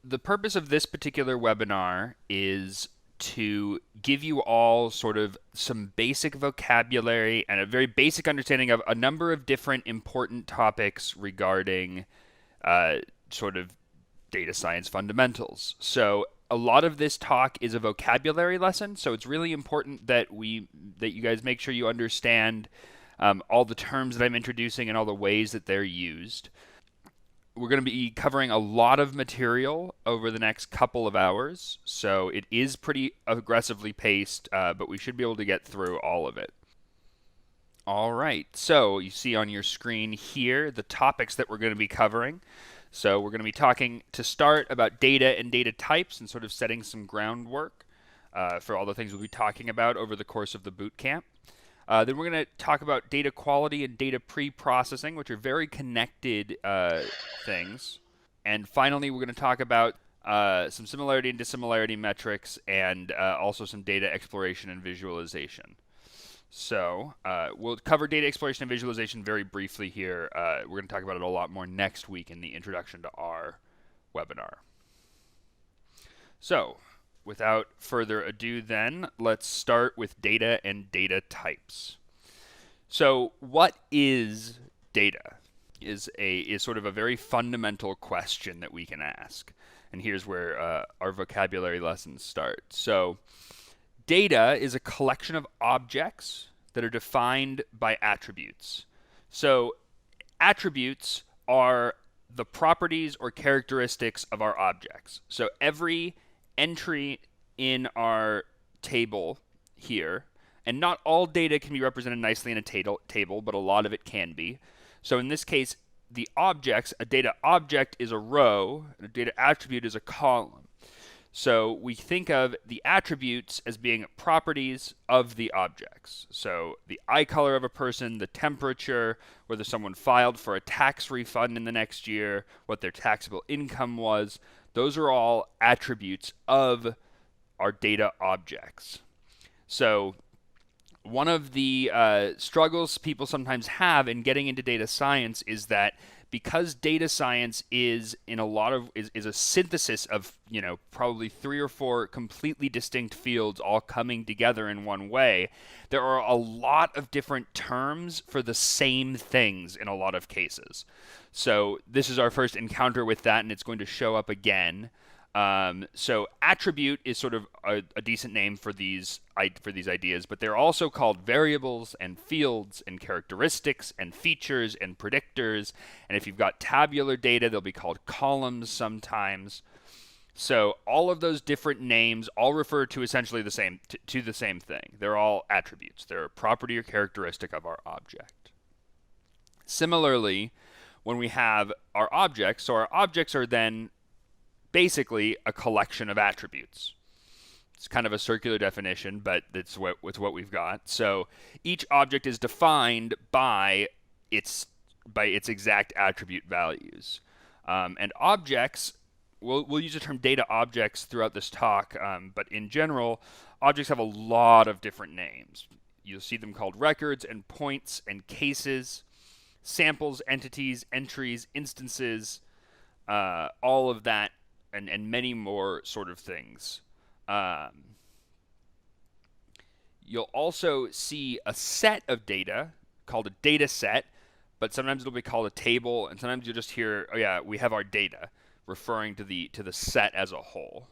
the purpose of this particular webinar is to give you all sort of some basic vocabulary and a very basic understanding of a number of different important topics regarding uh, sort of data science fundamentals. So a lot of this talk is a vocabulary lesson, so it's really important that you guys make sure you understand all the terms that I'm introducing and all the ways that they're used. We're going to be covering a lot of material over the next couple of hours, so it is pretty aggressively paced, but we should be able to get through all of it. All right, so you see on your screen here the topics that we're going to be covering. So we're going to be talking to start about data and data types and sort of setting some groundwork for all the things we'll be talking about over the course of the boot camp. Then we're going to talk about data quality and data pre-processing, which are very connected things. And finally, we're going to talk about some similarity and dissimilarity metrics and also some data exploration and visualization. So we'll cover data exploration and visualization very briefly here. We're going to talk about it a lot more next week in the Introduction to R webinar. So without further ado then, let's start with data and data types. So what is data? Is sort of a very fundamental question that we can ask. And here's where our vocabulary lessons start. So data is a collection of objects that are defined by attributes. So attributes are the properties or characteristics of our objects. So every entry in our table here, and not all data can be represented nicely in a table, but a lot of it can be. So in this case, the objects, a data object is a row, and a data attribute is a column. So we think of the attributes as being properties of the objects. So the eye color of a person, the temperature, whether someone filed for a tax refund in the next year, what their taxable income was, those are all attributes of our data objects. So one of the struggles people sometimes have in getting into data science is that because data science is a synthesis of, probably 3 or 4 completely distinct fields all coming together in one way, there are a lot of different terms for the same things in a lot of cases. So this is our first encounter with that, and it's going to show up again. So attribute is sort of a decent name for these ideas, but they're also called variables and fields and characteristics and features and predictors. And if you've got tabular data, they'll be called columns sometimes. So all of those different names all refer to essentially the same to the same thing. They're all attributes. They're a property or characteristic of our object. Similarly, when we have our objects, so our objects are then basically a collection of attributes. It's kind of a circular definition, but it's what we've got. So each object is defined by its exact attribute values. And objects, we'll use the term data objects throughout this talk, but in general, objects have a lot of different names. You'll see them called records and points and cases, samples, entities, entries, instances, all of that, and many more sort of things. You'll also see a set of data called a data set, but sometimes it'll be called a table, and sometimes you'll just hear, oh yeah, we have our data, referring to the set as a whole.